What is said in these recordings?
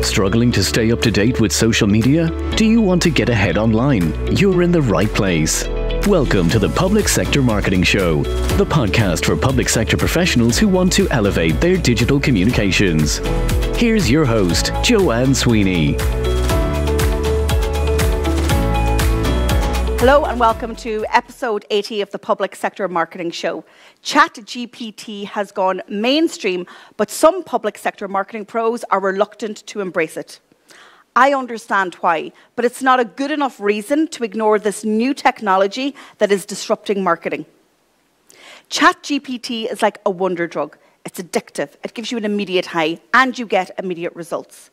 Struggling to stay up to date with social media? Do you want to get ahead online? You're in the right place. Welcome to the Public Sector Marketing Show, the podcast for public sector professionals who want to elevate their digital communications. Here's your host, Joanne Sweeney. Hello and welcome to episode 80 of the Public Sector Marketing Show. GPT has gone mainstream, but some public sector marketing pros are reluctant to embrace it. I understand why, but it's not a good enough reason to ignore this new technology that is disrupting marketing. GPT is like a wonder drug. It's addictive, it gives you an immediate high, and you get immediate results.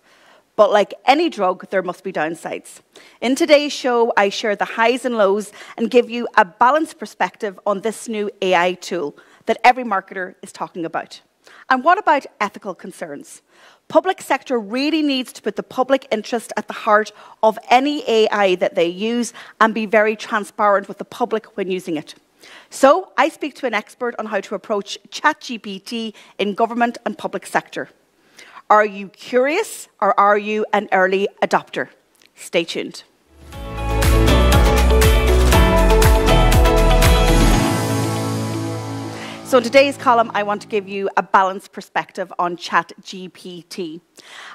But like any drug, there must be downsides. In today's show, I share the highs and lows and give you a balanced perspective on this new AI tool that every marketer is talking about. And what about ethical concerns? Public sector really needs to put the public interest at the heart of any AI that they use and be very transparent with the public when using it. So I speak to an expert on how to approach ChatGPT in government and public sector. Are you curious or are you an early adopter? Stay tuned. So in today's column, I want to give you a balanced perspective on ChatGPT.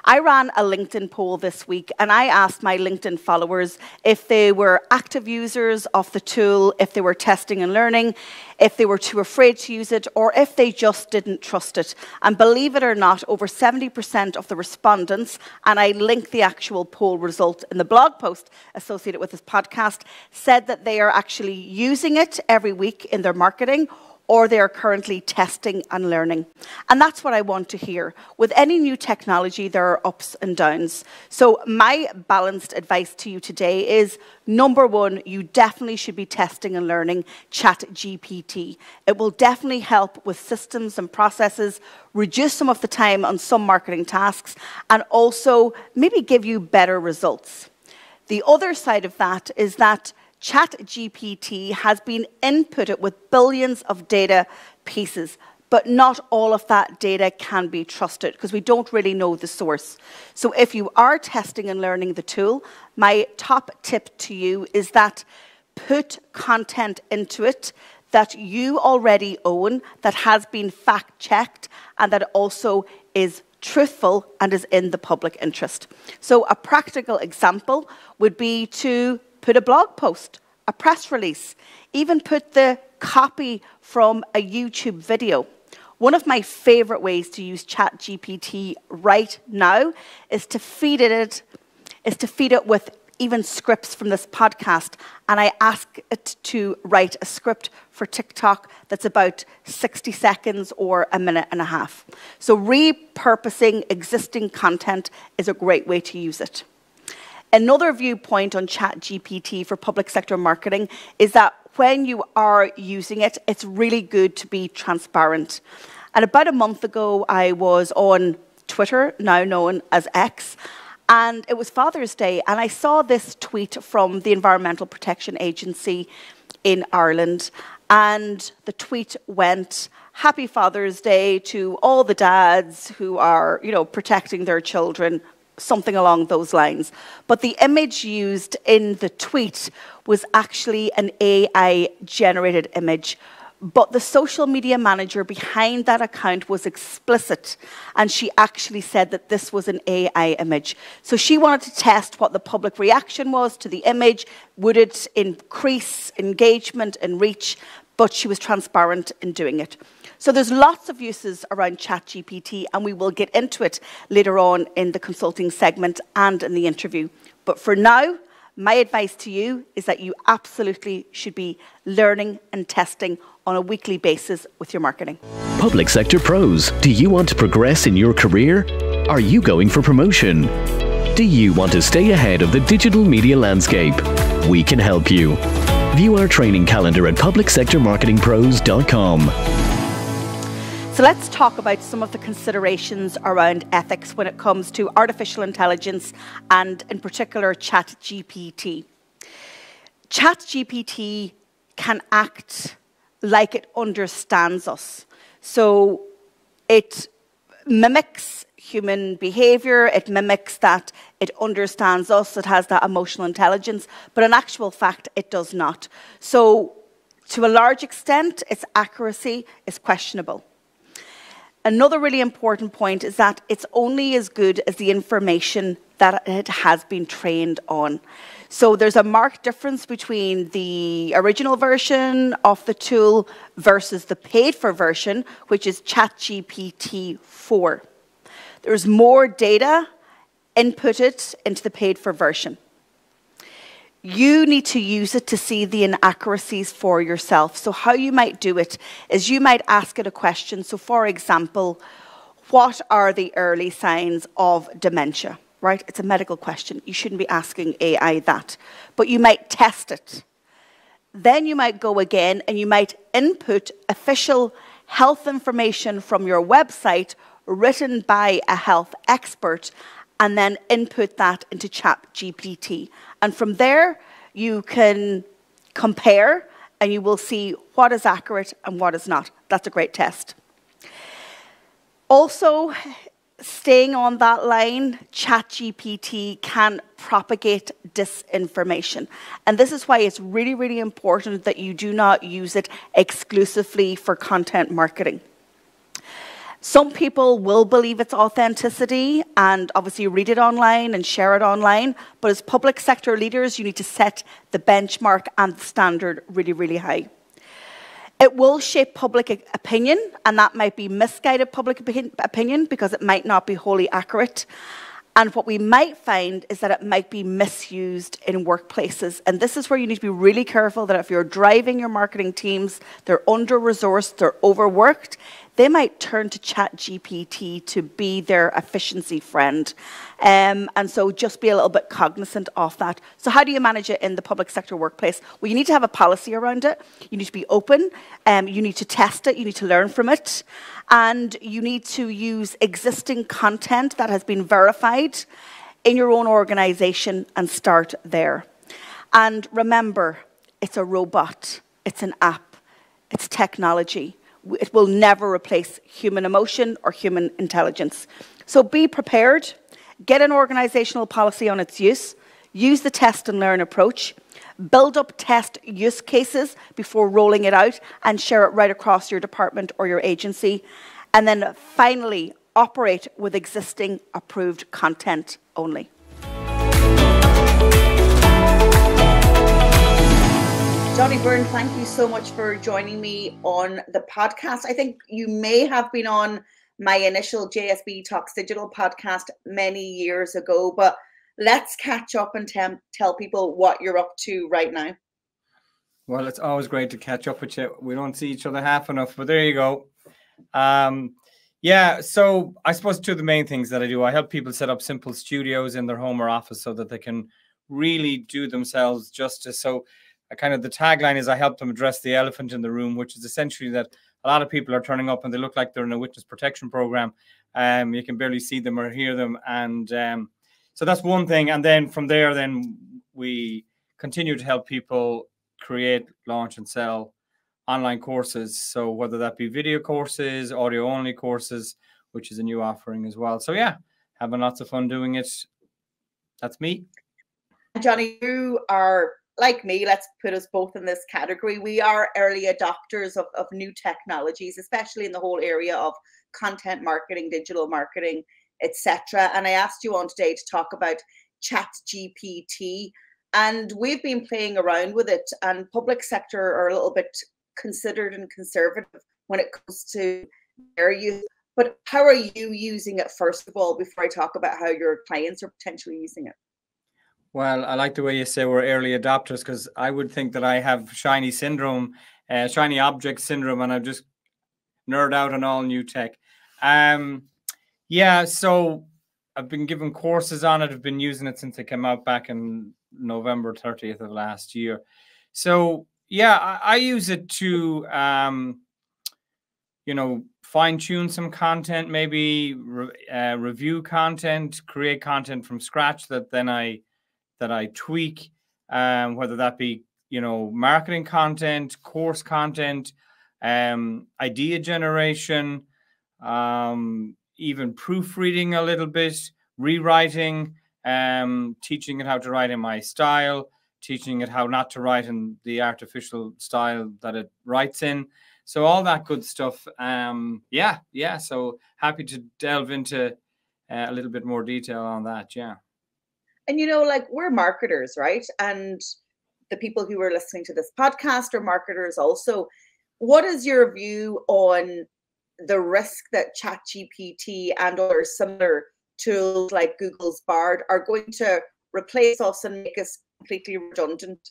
I ran a LinkedIn poll this week, and I asked my LinkedIn followers if they were active users of the tool, if they were testing and learning, if they were too afraid to use it, or if they just didn't trust it. And believe it or not, over 70% of the respondents, and I link the actual poll result in the blog post associated with this podcast, said that they are actually using it every week in their marketing, or they are currently testing and learning. And that's what I want to hear. With any new technology, there are ups and downs. So my balanced advice to you today is, number one, you definitely should be testing and learning ChatGPT. It will definitely help with systems and processes, reduce some of the time on some marketing tasks, and also maybe give you better results. The other side of that is that ChatGPT has been inputted with billions of data pieces, but not all of that data can be trusted because we don't really know the source. So if you are testing and learning the tool, my top tip to you is that put content into it that you already own, that has been fact-checked, and that also is truthful and is in the public interest. So a practical example would be to put a blog post, a press release, even put the copy from a YouTube video. One of my favorite ways to use ChatGPT right now is to feed it with even scripts from this podcast, and I ask it to write a script for TikTok that's about 60 seconds or a minute and a half. So repurposing existing content is a great way to use it. Another viewpoint on ChatGPT for public sector marketing is that when you are using it, it's really good to be transparent. And about a month ago, I was on Twitter, now known as X, and it was Father's Day, and I saw this tweet from the Environmental Protection Agency in Ireland, and the tweet went, "Happy Father's Day to all the dads who are, protecting their children," something along those lines. But the image used in the tweet was actually an AI-generated image. But the social media manager behind that account was explicit, and she actually said that this was an AI image. So she wanted to test what the public reaction was to the image. Would it increase engagement and reach? But she was transparent in doing it. So there's lots of uses around ChatGPT, and we will get into it later on in the consulting segment and in the interview. But for now, my advice to you is that you absolutely should be learning and testing on a weekly basis with your marketing. Public sector pros, do you want to progress in your career? Are you going for promotion? Do you want to stay ahead of the digital media landscape? We can help you. View our training calendar at publicsectormarketingpros.com. So let's talk about some of the considerations around ethics when it comes to artificial intelligence and, in particular, ChatGPT. ChatGPT can act like it understands us. So it mimics human behavior, it mimics that, it understands us, it has that emotional intelligence, but in actual fact, it does not. So to a large extent, its accuracy is questionable. Another really important point is that it's only as good as the information that it has been trained on. So there's a marked difference between the original version of the tool versus the paid-for version, which is ChatGPT 4. There's more data inputted into the paid-for version. You need to use it to see the inaccuracies for yourself. So how you might do it is you might ask it a question. So for example, what are the early signs of dementia? Right? It's a medical question. You shouldn't be asking AI that. But you might test it. Then you might go again and you might input official health information from your website written by a health expert and then input that into ChatGPT. And from there, you can compare and you will see what is accurate and what is not. That's a great test. Also, staying on that line, ChatGPT can propagate disinformation. And this is why it's really, really important that you do not use it exclusively for content marketing. Some people will believe its authenticity and obviously read it online and share it online, but as public sector leaders, you need to set the benchmark and the standard really, really high. It will shape public opinion, and that might be misguided public opinion because it might not be wholly accurate. And what we might find is that it might be misused in workplaces. And this is where you need to be really careful that if you're driving your marketing teams, they're under-resourced, they're overworked, they might turn to ChatGPT to be their efficiency friend. And so just be a little bit cognizant of that. So how do you manage it in the public sector workplace? Well, you need to have a policy around it. You need to be open. You need to test it. You need to learn from it. And you need to use existing content that has been verified in your own organization and start there. And remember, it's a robot. It's an app. It's technology. It will never replace human emotion or human intelligence. So be prepared, get an organizational policy on its use the test and learn approach, build up test use cases before rolling it out and share it right across your department or your agency. And then finally, operate with existing approved content only. Johnny Byrne, thank you so much for joining me on the podcast. I think you may have been on my initial JSB Talks Digital podcast many years ago, but let's catch up and tell people what you're up to right now. Well, it's always great to catch up with you. We don't see each other half enough, but there you go. Yeah, so I suppose two of the main things that I do, I help people set up simple studios in their home or office so that they can really do themselves justice. So kind of the tagline is I help them address the elephant in the room, which is essentially that a lot of people are turning up and they look like they're in a witness protection program. You can barely see them or hear them. And so that's one thing. And then from there, then we continue to help people create, launch and sell online courses. So whether that be video courses, audio only courses, which is a new offering as well. So yeah, having lots of fun doing it. That's me. Johnny, you are like me, let's put us both in this category. We are early adopters of new technologies, especially in the whole area of content marketing, digital marketing, etc. And I asked you on today to talk about ChatGPT. And we've been playing around with it, and public sector are a little bit considered and conservative when it comes to their use. But how are you using it, first of all, before I talk about how your clients are potentially using it? Well, I like the way you say we're early adopters, because I would think that I have shiny syndrome, shiny object syndrome, and I'm just nerd out on all new tech. Yeah, so I've been given courses on it. I've been using it since it came out back in November 30th of last year. So yeah, I use it to, you know, fine tune some content, maybe review content, create content from scratch that then I tweak, whether that be, you know, marketing content, course content, idea generation, even proofreading a little bit, rewriting, teaching it how to write in my style, teaching it how not to write in the artificial style that it writes in. So all that good stuff. Yeah. So happy to delve into a little bit more detail on that. Yeah. And, you know, like, we're marketers, right? And the people who are listening to this podcast are marketers also. What is your view on the risk that ChatGPT and other similar tools like Google's Bard are going to replace us and make us completely redundant?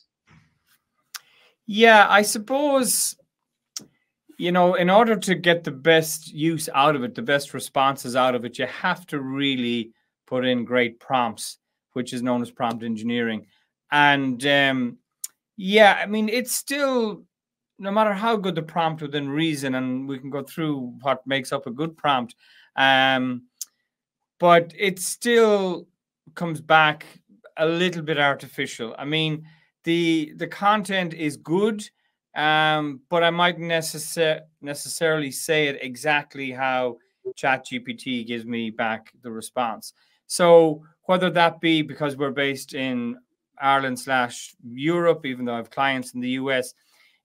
Yeah, I suppose, you know, in order to get the best use out of it, the best responses out of it, you have to really put in great prompts, which is known as prompt engineering. And yeah, I mean, it's still, no matter how good the prompt within reason, and we can go through what makes up a good prompt, but it still comes back a little bit artificial. I mean, the content is good, but I might necessarily say it exactly how ChatGPT gives me back the response. So whether that be because we're based in Ireland/Europe, even though I have clients in the US,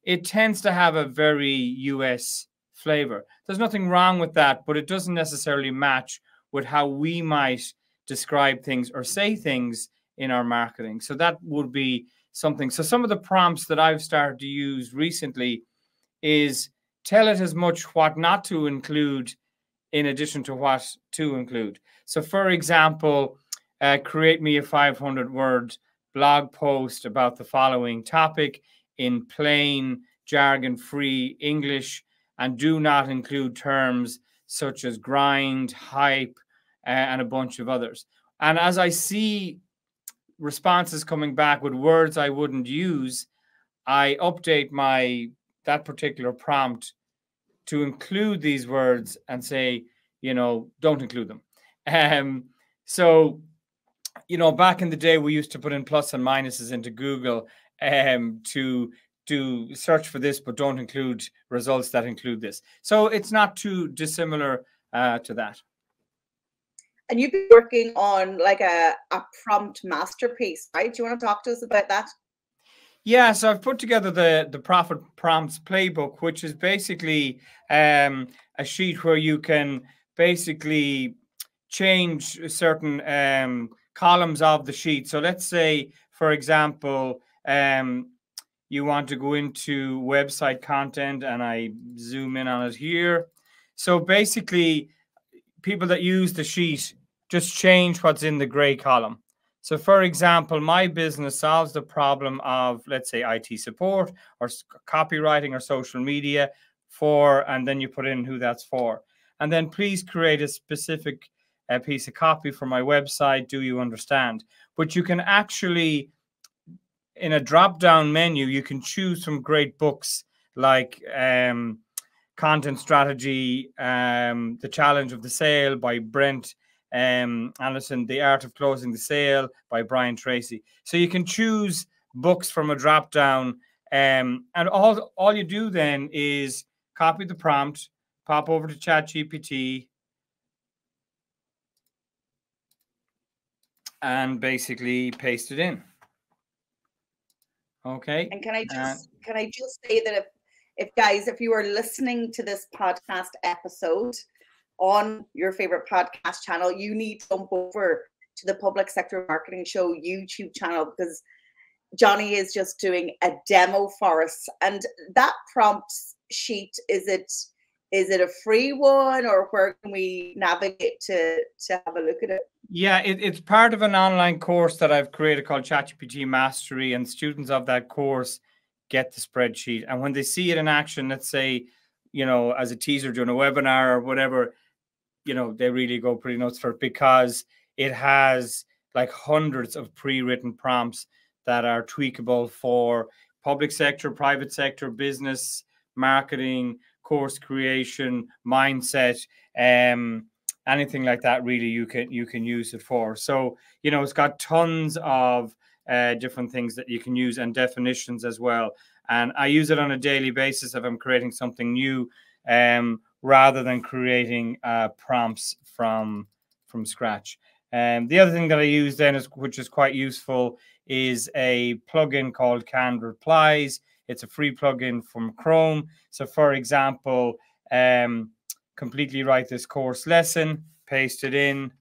it tends to have a very US flavor. There's nothing wrong with that, but it doesn't necessarily match with how we might describe things or say things in our marketing. So that would be something. So some of the prompts that I've started to use recently is tell it as much what not to include in addition to what to include. So for example, create me a 500-word blog post about the following topic in plain, jargon-free English, and do not include terms such as grind, hype, and a bunch of others. And as I see responses coming back with words I wouldn't use, I update that particular prompt to include these words and say, you know, don't include them. So, you know, back in the day, we used to put in plus and minuses into Google to do search for this, but don't include results that include this. So it's not too dissimilar to that. And you've been working on like a prompt masterpiece, right? Do you want to talk to us about that? Yeah, so I've put together the Profit Prompts Playbook, which is basically a sheet where you can basically change certain columns of the sheet. So let's say, for example, you want to go into website content, and I zoom in on it here. So basically, people that use the sheet just change what's in the gray column. So for example, my business solves the problem of, let's say, IT support or copywriting or social media and then you put in who that's for. And then please create a specific piece of copy for my website. Do you understand? But you can actually, in a drop-down menu, you can choose some great books like Content Strategy, The Challenge of the Sale by Brent Allison, The Art of Closing the Sale by Brian Tracy. So you can choose books from a drop down, and all you do then is copy the prompt, pop over to ChatGPT, and basically paste it in. Okay. And can I just say that if you are listening to this podcast episode on your favorite podcast channel, you need to jump over to the Public Sector Marketing Show YouTube channel, because Johnny is just doing a demo for us. And that prompt sheet, is it a free one, or where can we navigate to have a look at it? Yeah, it's part of an online course that I've created called ChatGPT Mastery, and students of that course get the spreadsheet. And when they see it in action, let's say, you know, as a teaser during a webinar or whatever, you know, they really go pretty nuts for it, because it has like hundreds of pre-written prompts that are tweakable for public sector, private sector, business, marketing, course creation, mindset, anything like that. Really, you can use it for. So, you know, it's got tons of different things that you can use, and definitions as well. And I use it on a daily basis if I'm creating something new, rather than creating prompts from scratch. The other thing that I use then, which is quite useful, is a plugin called Canned Replies. It's a free plugin from Chrome. So for example, completely write this course lesson, paste it in.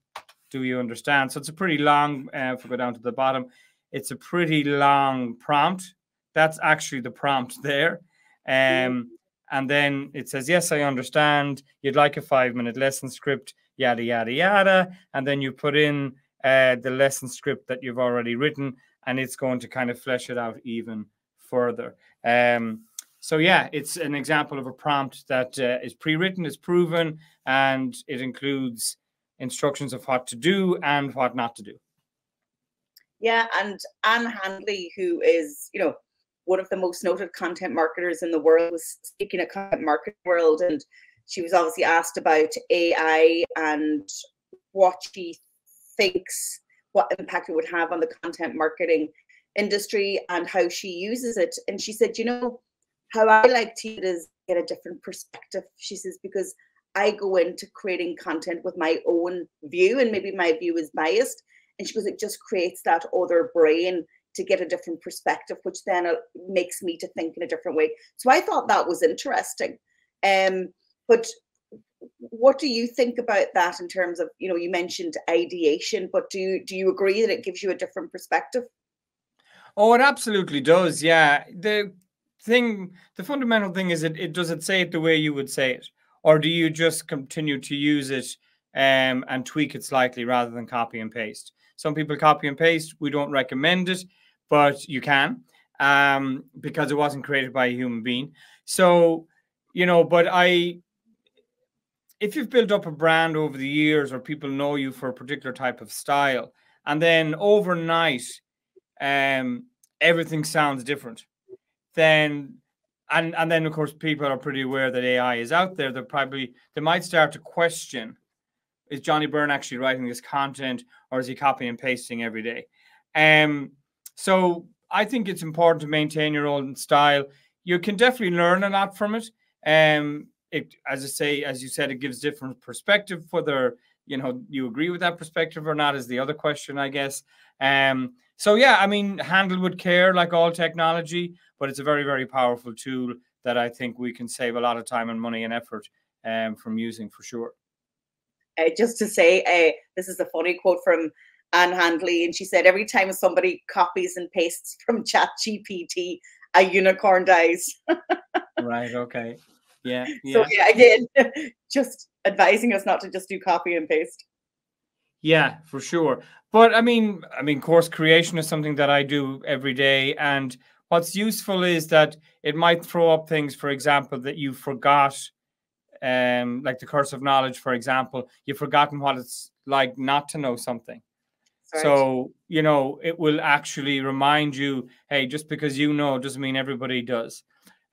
Do you understand? So it's a pretty long, if we go down to the bottom, it's a pretty long prompt. That's actually the prompt there. And then it says, yes, I understand. You'd like a 5-minute lesson script, yada, yada, yada. And then you put in the lesson script that you've already written, and it's going to kind of flesh it out even further. So yeah, it's an example of a prompt that is pre-written, is proven, and it includes instructions of what to do and what not to do. Yeah, and Anne Handley, who is, you know, one of the most noted content marketers in the world, was speaking at Content Marketing World, and she was obviously asked about AI and what she thinks, what impact it would have on the content marketing industry and how she uses it. And she said, you know, how I like to use it is get a different perspective. She says, because I go into creating content with my own view, and maybe my view is biased. And she goes, it just creates that other brain to get a different perspective, which then makes me to think in a different way. So I thought that was interesting. But what do you think about that in terms of, you know, you mentioned ideation, but do you agree that it gives you a different perspective? Oh, it absolutely does. Yeah. The fundamental thing is, does it say it the way you would say it? Or do you just continue to use it and tweak it slightly rather than copy and paste? Some people copy and paste. We don't recommend it, but you can, because it wasn't created by a human being. So, you know, but if you've built up a brand over the years, or people know you for a particular type of style, and then overnight, everything sounds different, then and then of course people are pretty aware that AI is out there. They might start to question, is Johnny Byrne actually writing this content, or is he copying and pasting every day? So I think it's important to maintain your own style. You can definitely learn a lot from it. As you said, it gives different perspective. Whether, you know, you agree with that perspective or not is the other question, I guess. So yeah, I mean, handle with care, like all technology, but it's a very, very powerful tool that I think we can save a lot of time and money and effort from using, for sure. Just to say, this is a funny quote from Anne Handley, and she said, every time somebody copies and pastes from ChatGPT, a unicorn dies. Right, okay. Yeah. So yeah, again, just advising us not to just do copy and paste. Yeah, for sure. But I mean, course creation is something that I do every day. And what's useful is that it might throw up things, for example, that you forgot, like the curse of knowledge, for example. You've forgotten what it's like not to know something. Right. So, you know, it will actually remind you, hey, just because you know doesn't mean everybody does.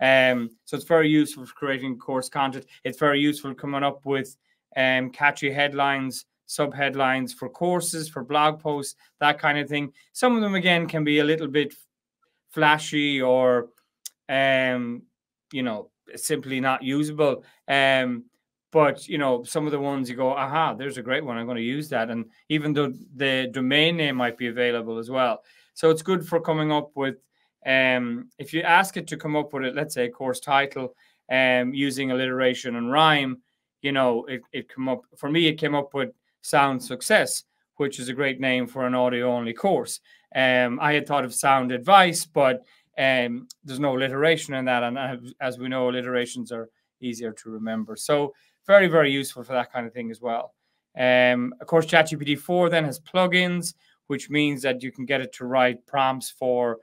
So it's very useful for creating course content. It's very useful coming up with catchy headlines, sub-headlines for courses, for blog posts, that kind of thing. Some of them, again, can be a little bit flashy or, you know, simply not usable. But, you know, some of the ones you go, aha, there's a great one, I'm going to use that. And even though the domain name might be available as well. So it's good for coming up with, if you ask it to come up with it, let's say a course title, using alliteration and rhyme, you know, it come up, for me, it came up with Sound Success, which is a great name for an audio-only course. I had thought of Sound Advice, but there's no alliteration in that. And as we know, alliterations are easier to remember. So very, very useful for that kind of thing as well. Of course, ChatGPT 4 then has plugins, which means that you can get it to write prompts for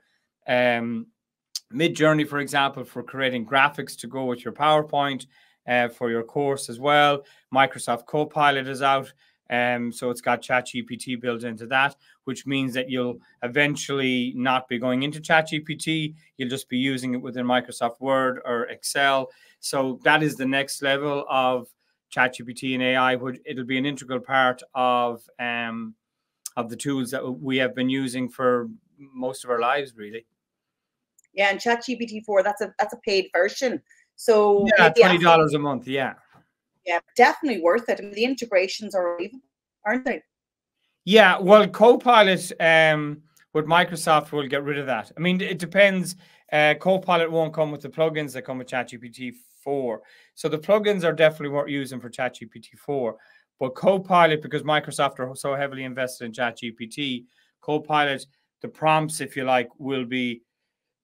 Mid-Journey, for example, for creating graphics to go with your PowerPoint, for your course as well. Microsoft Copilot is out. So it's got ChatGPT built into that, which means that you'll eventually not be going into ChatGPT. You'll just be using it within Microsoft Word or Excel. So that is the next level of ChatGPT and AI, which it'll be an integral part of the tools that we have been using for most of our lives, really. Yeah, and ChatGPT 4, that's a paid version. So yeah, $20 a month. Yeah. Yeah, definitely worth it. I mean, the integrations are unbelievable, aren't they? Yeah, well, Copilot with Microsoft will get rid of that. I mean, it depends. Copilot won't come with the plugins that come with ChatGPT 4. So the plugins are definitely worth using for ChatGPT 4. But Copilot, because Microsoft are so heavily invested in ChatGPT, Copilot, the prompts, if you like, will be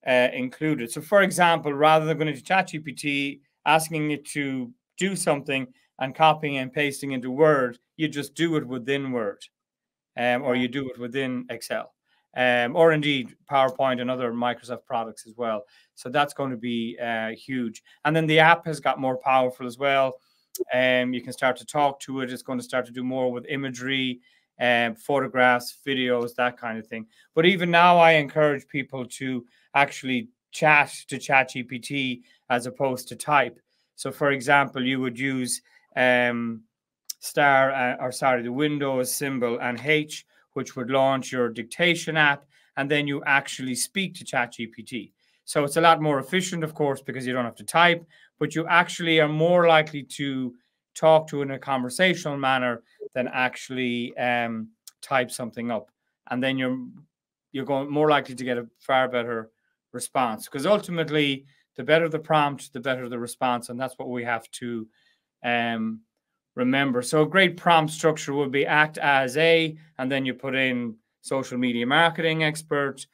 included. So, for example, rather than going to ChatGPT, asking it to do something and copying and pasting into Word, you just do it within Word, or you do it within Excel, or indeed PowerPoint and other Microsoft products as well. So that's going to be huge. And then the app has got more powerful as well. You can start to talk to it. It's going to start to do more with imagery, photographs, videos, that kind of thing. But even now, I encourage people to actually chat to ChatGPT as opposed to type. So, for example, you would use the Windows symbol and H, which would launch your dictation app, and then you actually speak to ChatGPT. So it's a lot more efficient, of course, because you don't have to type, but you actually are more likely to talk to in a conversational manner than actually type something up. And then you're going more likely to get a far better response, because ultimately the better the prompt, the better the response, and that's what we have to remember. So a great prompt structure would be act as a, and then you put in social media marketing expert,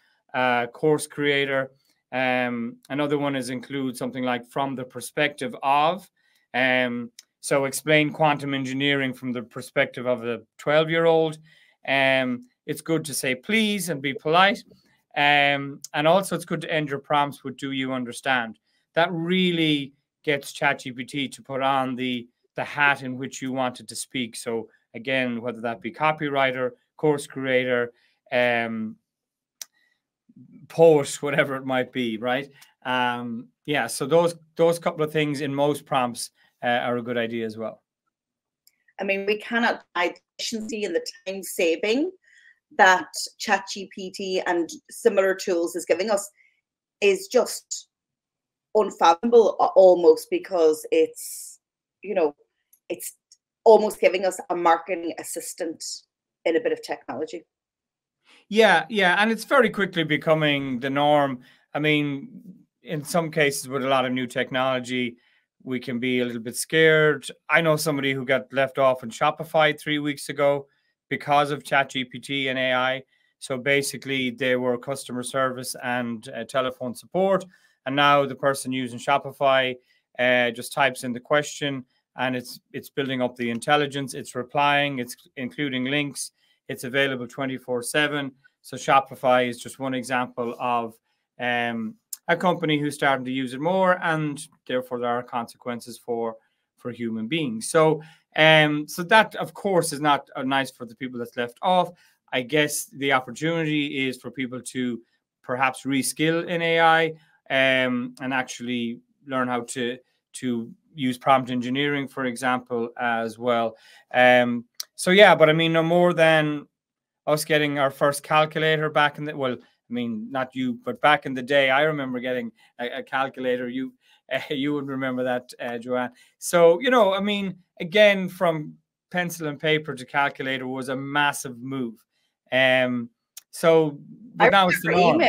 course creator. Another one is include something like from the perspective of. So explain quantum engineering from the perspective of a 12-year-old. It's good to say please and be polite. And also it's good to end your prompts with do you understand? That really gets ChatGPT to put on the hat in which you wanted to speak. So again, whether that be copywriter, course creator, poet, whatever it might be, right? Yeah, so those couple of things in most prompts are a good idea as well. I mean, we cannot deny the efficiency and the time saving that ChatGPT and similar tools is giving us is just unfathomable almost, because it's, it's almost giving us a marketing assistant in a bit of technology. Yeah, and it's very quickly becoming the norm. I mean, in some cases with a lot of new technology, we can be a little bit scared. I know somebody who got left off in Shopify 3 weeks ago because of ChatGPT and AI. So basically, they were customer service and telephone support. And now the person using Shopify just types in the question, and it's building up the intelligence. It's replying. It's including links. It's available 24/7. So Shopify is just one example of a company who's starting to use it more, and therefore there are consequences for human beings. So so that, of course, is not nice for the people that's left off. I guess the opportunity is for people to perhaps reskill in AI and actually learn how to use prompt engineering, for example, as well. So yeah, but I mean, no more than us getting our first calculator back in the, well, I mean, not you, but back in the day, I remember getting a calculator. You would remember that, Joanne. So, I mean, again, from pencil and paper to calculator was a massive move. So, but now it's the norm,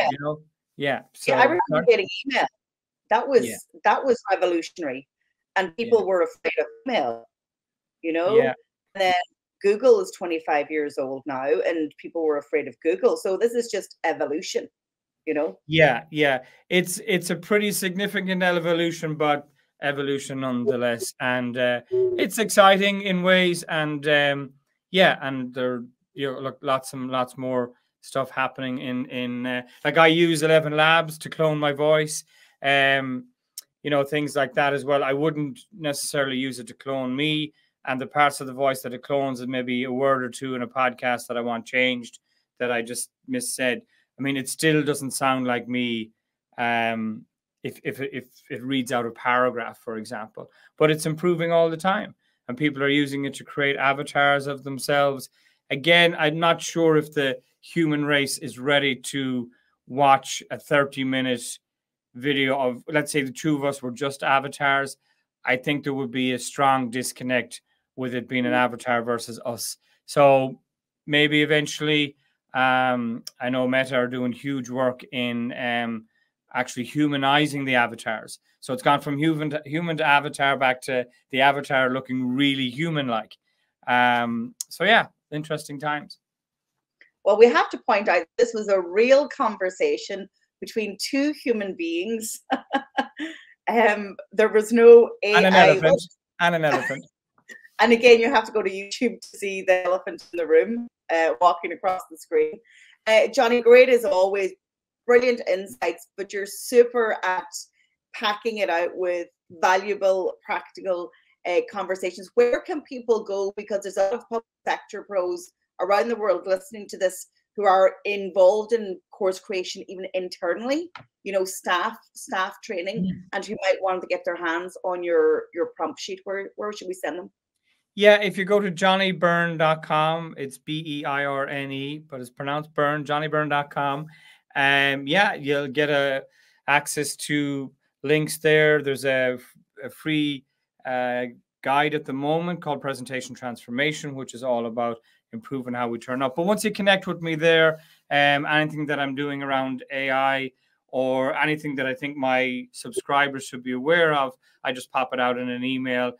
Yeah. So yeah, I remember getting email. That was revolutionary, and people were afraid of email. Yeah. And then Google is 25 years old now, and people were afraid of Google. So this is just evolution, Yeah. It's a pretty significant evolution, but evolution nonetheless. And it's exciting in ways. And and there look lots more stuff happening in like I use 11 Labs to clone my voice. Things like that as well. I wouldn't necessarily use it to clone me. And the parts of the voice that it clones is maybe a word or two in a podcast that I want changed that I just missaid. I mean, it still doesn't sound like me if it reads out a paragraph, for example. But it's improving all the time. And people are using it to create avatars of themselves. Again, I'm not sure if the human race is ready to watch a 30-minute video of, let's say the two of us were just avatars. I think there would be a strong disconnect with it being an avatar versus us. So maybe eventually, I know Meta are doing huge work in actually humanizing the avatars. So it's gone from human to avatar back to the avatar looking really human-like. So yeah, interesting times. Well, we have to point out this was a real conversation between two human beings. There was no AI. And an elephant. And again, you have to go to YouTube to see the elephant in the room walking across the screen. Johnny, great as always, brilliant insights, but you're super at packing it out with valuable, practical conversations. Where can people go? Because there's a lot of public sector pros around the world listening to this who are involved in course creation, even internally, you know, staff training, and who might want to get their hands on your prompt sheet. Where should we send them? Yeah, if you go to johnnybyrne.com, it's BEIRNE, but it's pronounced Byrne, johnnybyrne.com. Yeah, you'll get access to links there. There's a free guide at the moment called Presentation Transformation, which is all about improving how we turn up. But once you connect with me there, anything that I'm doing around AI or anything that I think my subscribers should be aware of, I just pop it out in an email,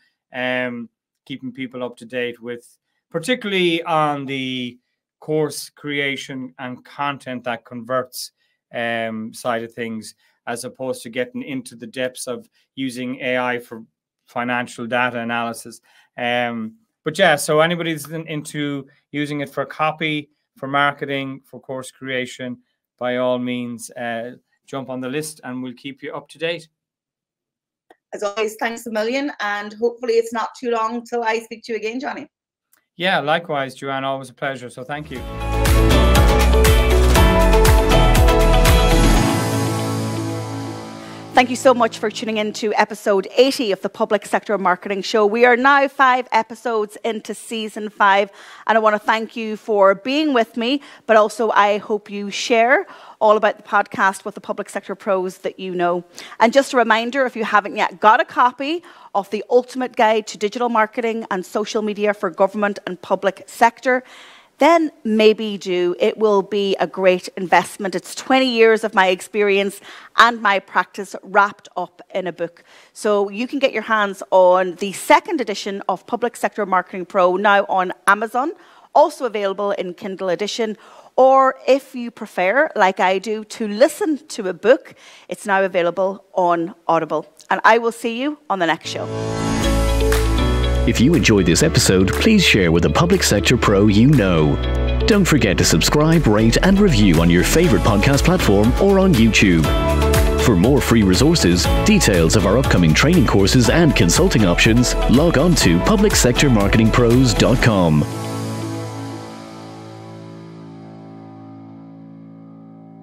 keeping people up to date with, particularly on the course creation and content that converts side of things, as opposed to getting into the depths of using AI for financial data analysis. But yeah, so anybody's into using it for copy, for marketing, for course creation, by all means, jump on the list and we'll keep you up to date. As always, thanks a million, and hopefully it's not too long till I speak to you again, Johnny. Yeah, likewise, Joanne, always a pleasure. So thank you. Thank you so much for tuning in to episode 80 of the Public Sector Marketing Show. We are now 5 episodes into season 5, and I want to thank you for being with me, but also I hope you share all about the podcast with the public sector pros that you know. And just a reminder, if you haven't yet got a copy of the Ultimate Guide to Digital Marketing and Social Media for Government and Public Sector, then maybe do. It will be a great investment. It's 20 years of my experience and my practice wrapped up in a book. So you can get your hands on the 2nd edition of Public Sector Marketing Pro now on Amazon, also available in Kindle edition. Or if you prefer, like I do, to listen to a book, it's now available on Audible. And I will see you on the next show. If you enjoyed this episode, please share with a public sector pro you know. Don't forget to subscribe, rate, and review on your favorite podcast platform or on YouTube. For more free resources, details of our upcoming training courses and consulting options, log on to publicsectormarketingpros.com.